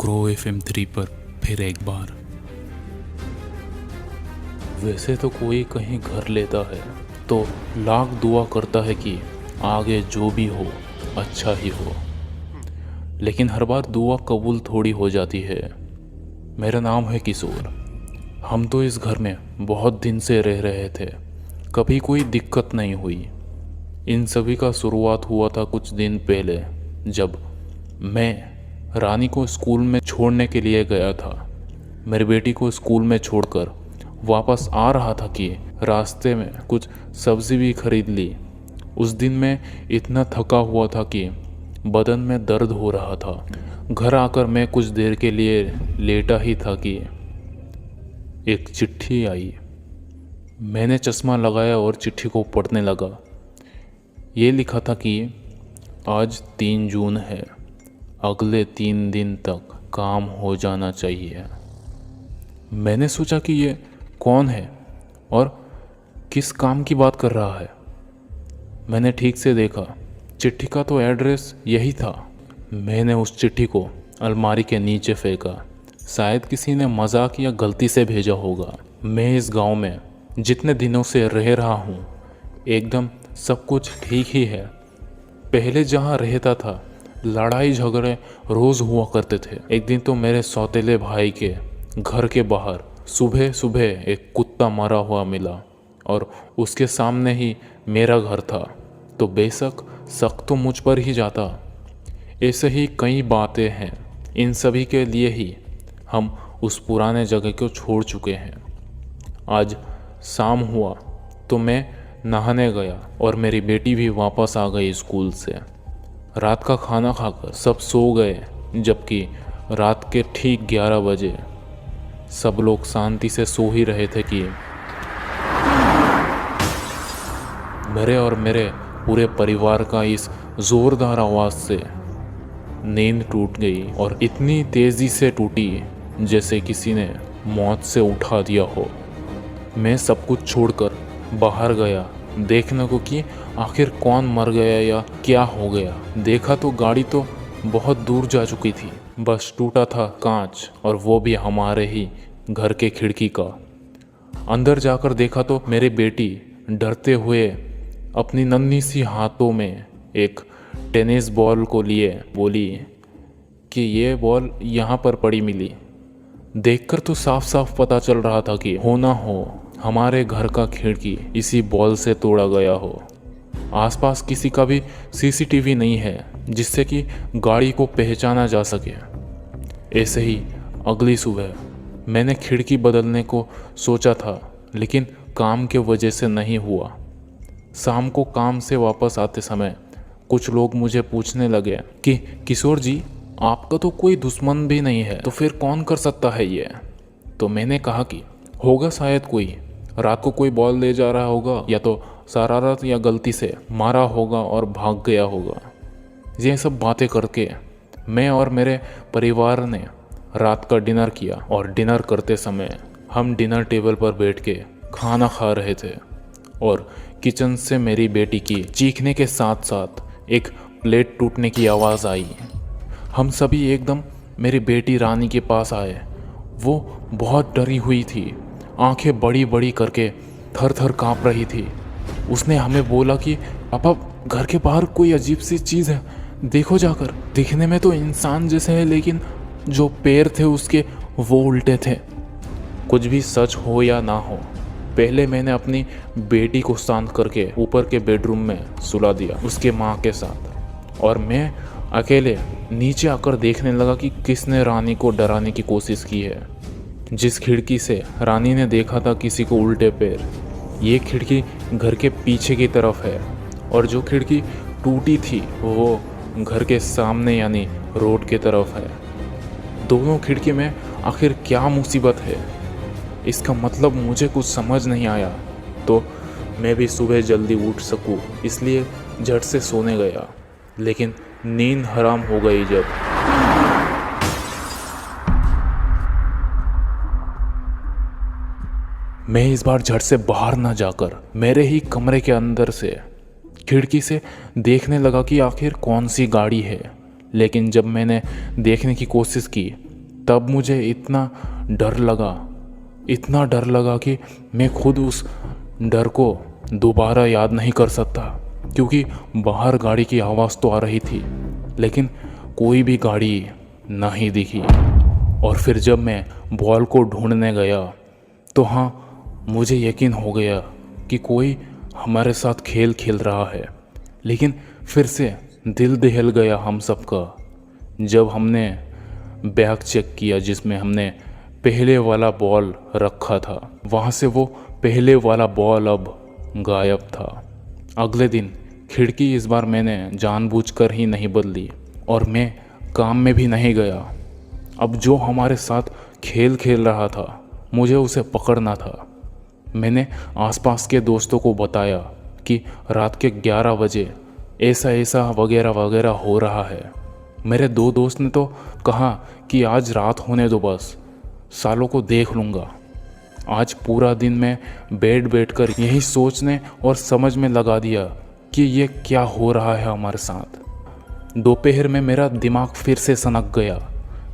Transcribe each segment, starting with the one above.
Grow FM3 पर फिर एक बार। वैसे तो कोई कहीं घर लेता है तो लाख दुआ करता है कि आगे जो भी हो अच्छा ही हो, लेकिन हर बार दुआ कबूल थोड़ी हो जाती है। मेरा नाम है किशोर। हम तो इस घर में बहुत दिन से रह रहे थे, कभी कोई दिक्कत नहीं हुई। इन सभी का शुरुआत हुआ था कुछ दिन पहले, जब मैं रानी को स्कूल में छोड़ने के लिए गया था। मेरी बेटी को स्कूल में छोड़कर वापस आ रहा था कि रास्ते में कुछ सब्ज़ी भी खरीद ली। उस दिन मैं इतना थका हुआ था कि बदन में दर्द हो रहा था। घर आकर मैं कुछ देर के लिए लेटा ही था कि एक चिट्ठी आई। मैंने चश्मा लगाया और चिट्ठी को पढ़ने लगा। ये लिखा था कि आज 3 जून है, अगले 3 दिन तक काम हो जाना चाहिए। मैंने सोचा कि ये कौन है और किस काम की बात कर रहा है। मैंने ठीक से देखा, चिट्ठी का तो एड्रेस यही था। मैंने उस चिट्ठी को अलमारी के नीचे फेंका। शायद किसी ने मजाक या गलती से भेजा होगा। मैं इस गांव में जितने दिनों से रह रहा हूँ, एकदम सब कुछ ठीक ही है। पहले जहाँ रहता था, लड़ाई झगड़े रोज़ हुआ करते थे। एक दिन तो मेरे सौतेले भाई के घर के बाहर सुबह सुबह एक कुत्ता मरा हुआ मिला और उसके सामने ही मेरा घर था, तो बेशक शक तो मुझ पर ही जाता। ऐसे ही कई बातें हैं। इन सभी के लिए ही हम उस पुराने जगह को छोड़ चुके हैं। आज शाम हुआ तो मैं नहाने गया और मेरी बेटी भी वापस आ गई स्कूल से। रात का खाना खाकर सब सो गए, जबकि रात के ठीक 11 बजे सब लोग शांति से सो ही रहे थे कि मेरे और मेरे पूरे परिवार का इस जोरदार आवाज़ से नींद टूट गई, और इतनी तेज़ी से टूटी जैसे किसी ने मौत से उठा दिया हो। मैं सब कुछ छोड़कर बाहर गया देखने को कि आखिर कौन मर गया या क्या हो गया। देखा तो गाड़ी तो बहुत दूर जा चुकी थी, बस टूटा था कांच, और वो भी हमारे ही घर के खिड़की का। अंदर जाकर देखा तो मेरी बेटी डरते हुए अपनी नन्ही सी हाथों में एक टेनिस बॉल को लिए बोली कि ये बॉल यहाँ पर पड़ी मिली। देखकर तो साफ साफ पता चल रहा था कि हो ना हो हमारे घर का खिड़की इसी बॉल से तोड़ा गया हो। आसपास किसी का भी CCTV नहीं है जिससे कि गाड़ी को पहचाना जा सके। ऐसे ही अगली सुबह मैंने खिड़की बदलने को सोचा था, लेकिन काम के वजह से नहीं हुआ। शाम को काम से वापस आते समय कुछ लोग मुझे पूछने लगे कि किशोर जी, आपका तो कोई दुश्मन भी नहीं है, तो फिर कौन कर सकता है ये? तो मैंने कहा कि होगा शायद कोई रात को कोई बॉल ले जा रहा होगा, या तो शरारत या गलती से मारा होगा और भाग गया होगा। ये सब बातें करके मैं और मेरे परिवार ने रात का डिनर किया, और डिनर करते समय हम डिनर टेबल पर बैठ के खाना खा रहे थे, और किचन से मेरी बेटी की चीखने के साथ साथ एक प्लेट टूटने की आवाज़ आई। हम सभी एकदम मेरी बेटी रानी के पास आए। वो बहुत डरी हुई थी, आंखें बड़ी बड़ी करके थर थर काँप रही थी। उसने हमें बोला कि पापा, घर के बाहर कोई अजीब सी चीज़ है, देखो जाकर। दिखने में तो इंसान जैसे है, लेकिन जो पैर थे उसके वो उल्टे थे। कुछ भी सच हो या ना हो, पहले मैंने अपनी बेटी को शांत करके ऊपर के बेडरूम में सुला दिया उसके माँ के साथ, और मैं अकेले नीचे आकर देखने लगा कि किसने रानी को डराने की कोशिश की है। जिस खिड़की से रानी ने देखा था किसी को उल्टे पैर, ये खिड़की घर के पीछे की तरफ है, और जो खिड़की टूटी थी वो घर के सामने यानी रोड की तरफ है। दोनों खिड़की में आखिर क्या मुसीबत है, इसका मतलब मुझे कुछ समझ नहीं आया। तो मैं भी सुबह जल्दी उठ सकूं इसलिए झट से सोने गया, लेकिन नींद हराम हो गई जब मैं इस बार झट से बाहर ना जाकर मेरे ही कमरे के अंदर से खिड़की से देखने लगा कि आखिर कौन सी गाड़ी है। लेकिन जब मैंने देखने की कोशिश की तब मुझे इतना डर लगा कि मैं खुद उस डर को दोबारा याद नहीं कर सकता, क्योंकि बाहर गाड़ी की आवाज़ तो आ रही थी लेकिन कोई भी गाड़ी नहीं दिखी। और फिर जब मैं बॉल को ढूंढने गया तो हाँ, मुझे यकीन हो गया कि कोई हमारे साथ खेल खेल रहा है। लेकिन फिर से दिल दहल गया हम सबका जब हमने बैग चेक किया जिसमें हमने पहले वाला बॉल रखा था। वहाँ से वो पहले वाला बॉल अब गायब था। अगले दिन खिड़की इस बार मैंने जानबूझकर ही नहीं बदली और मैं काम में भी नहीं गया। अब जो हमारे साथ खेल खेल रहा था मुझे उसे पकड़ना था। मैंने आसपास के दोस्तों को बताया कि रात के 11 बजे ऐसा वगैरह वगैरह हो रहा है। मेरे 2 दोस्त ने तो कहा कि आज रात होने दो, बस सालों को देख लूँगा। आज पूरा दिन मैं बैठ कर यही सोचने और समझ में लगा दिया कि ये क्या हो रहा है हमारे साथ। दोपहर में मेरा दिमाग फिर से सनक गया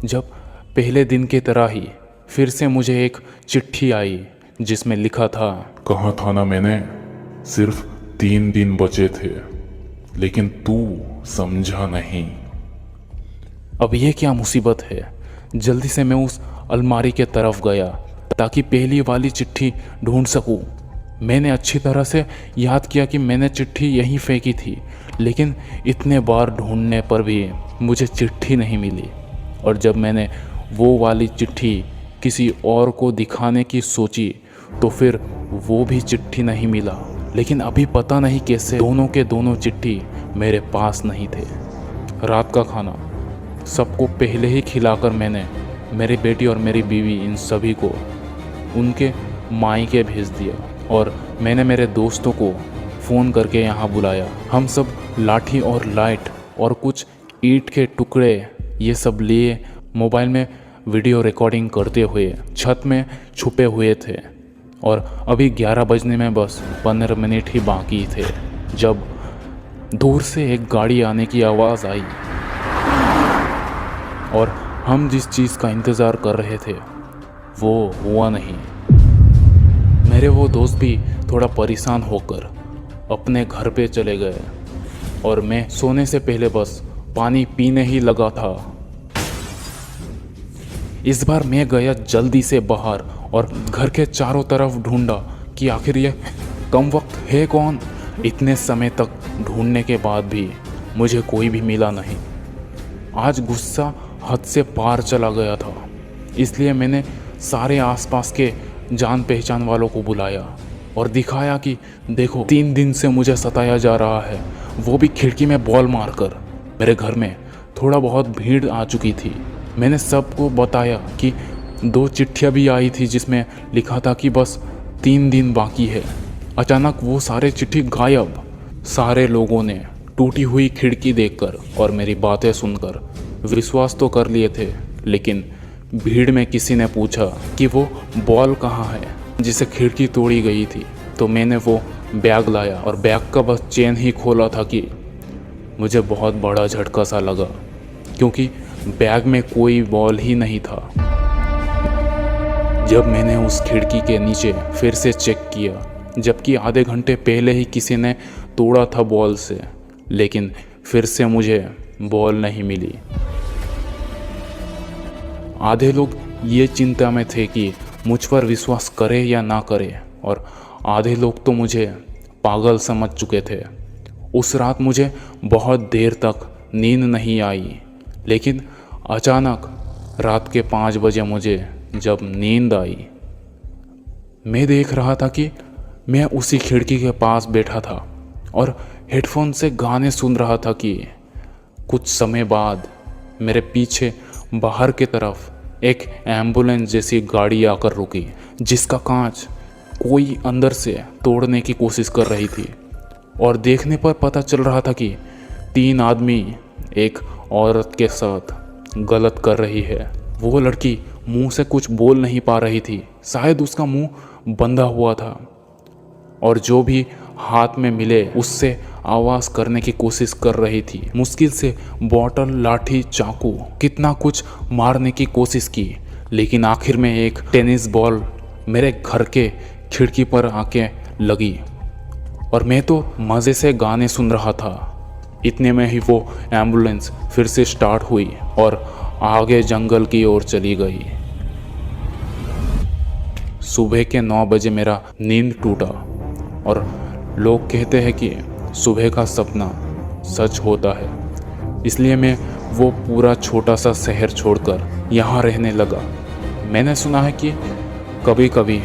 जब पहले दिन की तरह ही फिर से मुझे एक चिट्ठी आई जिसमें लिखा था, कहा था ना मैंने, सिर्फ 3 दिन बचे थे लेकिन तू समझा नहीं। अब ये क्या मुसीबत है। जल्दी से मैं उस अलमारी के तरफ गया ताकि पहली वाली चिट्ठी ढूंढ सकूं। मैंने अच्छी तरह से याद किया कि मैंने चिट्ठी यहीं फेंकी थी, लेकिन इतने बार ढूंढने पर भी मुझे चिट्ठी नहीं मिली। और जब मैंने वो वाली चिट्ठी किसी और को दिखाने की सोची तो फिर वो भी चिट्ठी नहीं मिला। लेकिन अभी पता नहीं कैसे दोनों के दोनों चिट्ठी मेरे पास नहीं थे। रात का खाना सबको पहले ही खिलाकर मैंने मेरी बेटी और मेरी बीवी इन सभी को उनके मायके भेज दिया और मैंने मेरे दोस्तों को फ़ोन करके यहाँ बुलाया। हम सब लाठी और लाइट और कुछ ईंट के टुकड़े ये सब लिए मोबाइल में वीडियो रिकॉर्डिंग करते हुए छत में छुपे हुए थे। और अभी 11 बजने में बस 15 मिनट ही बाकी थे जब दूर से एक गाड़ी आने की आवाज़ आई और हम जिस चीज़ का इंतज़ार कर रहे थे वो हुआ नहीं। मेरे वो दोस्त भी थोड़ा परेशान होकर अपने घर पे चले गए और मैं सोने से पहले बस पानी पीने ही लगा था। इस बार मैं गया जल्दी से बाहर और घर के चारों तरफ ढूंढा कि आखिर ये कम वक्त है कौन। इतने समय तक ढूंढने के बाद भी मुझे कोई भी मिला नहीं। आज गुस्सा हद से पार चला गया था, इसलिए मैंने सारे आसपास के जान पहचान वालों को बुलाया और दिखाया कि देखो 3 दिन से मुझे सताया जा रहा है, वो भी खिड़की में बॉल मारकर। मेरे घर में थोड़ा बहुत भीड़ आ चुकी थी। मैंने सबको बताया कि 2 चिट्ठियाँ भी आई थी जिसमें लिखा था कि बस 3 दिन बाकी है। अचानक वो सारे चिट्ठी गायब। सारे लोगों ने टूटी हुई खिड़की देखकर और मेरी बातें सुनकर विश्वास तो कर लिए थे, लेकिन भीड़ में किसी ने पूछा कि वो बॉल कहाँ है जिसे खिड़की तोड़ी गई थी। तो मैंने वो बैग लाया और बैग का बस चेन ही खोला था कि मुझे बहुत बड़ा झटका सा लगा, क्योंकि बैग में कोई बॉल ही नहीं था। जब मैंने उस खिड़की के नीचे फिर से चेक किया, जबकि आधे घंटे पहले ही किसी ने तोड़ा था बॉल से, लेकिन फिर से मुझे बॉल नहीं मिली। आधे लोग ये चिंता में थे कि मुझ पर विश्वास करे या ना करे, और आधे लोग तो मुझे पागल समझ चुके थे। उस रात मुझे बहुत देर तक नींद नहीं आई, लेकिन अचानक रात के 5 बजे मुझे जब नींद आई, मैं देख रहा था कि मैं उसी खिड़की के पास बैठा था और हेडफोन से गाने सुन रहा था कि कुछ समय बाद मेरे पीछे बाहर की तरफ एक एम्बुलेंस जैसी गाड़ी आकर रुकी, जिसका कांच कोई अंदर से तोड़ने की कोशिश कर रही थी। और देखने पर पता चल रहा था कि 3 आदमी एक औरत के साथ गलत कर रही है। वो लड़की मुंह से कुछ बोल नहीं पा रही थी, शायद उसका मुंह बंधा हुआ था, और जो भी हाथ में मिले उससे आवाज़ करने की कोशिश कर रही थी। मुश्किल से बॉटल, लाठी, चाकू, कितना कुछ मारने की कोशिश की, लेकिन आखिर में एक टेनिस बॉल मेरे घर के खिड़की पर आके लगी और मैं तो मज़े से गाने सुन रहा था। इतने में ही वो एम्बुलेंस फिर से स्टार्ट हुई और आगे जंगल की ओर चली गई। सुबह के 9 बजे मेरा नींद टूटा और लोग कहते हैं कि सुबह का सपना सच होता है। इसलिए मैं वो पूरा छोटा सा शहर छोड़कर यहाँ रहने लगा। मैंने सुना है कि कभी कभी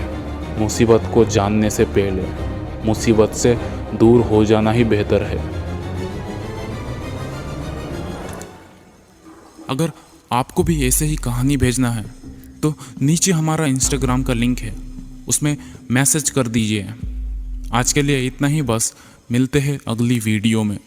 मुसीबत को जानने से पहले मुसीबत से दूर हो जाना ही बेहतर है। अगर आपको भी ऐसे ही कहानी भेजना है तो नीचे हमारा इंस्टाग्राम का लिंक है, उसमें मैसेज कर दीजिए। आज के लिए इतना ही, बस मिलते हैं अगली वीडियो में।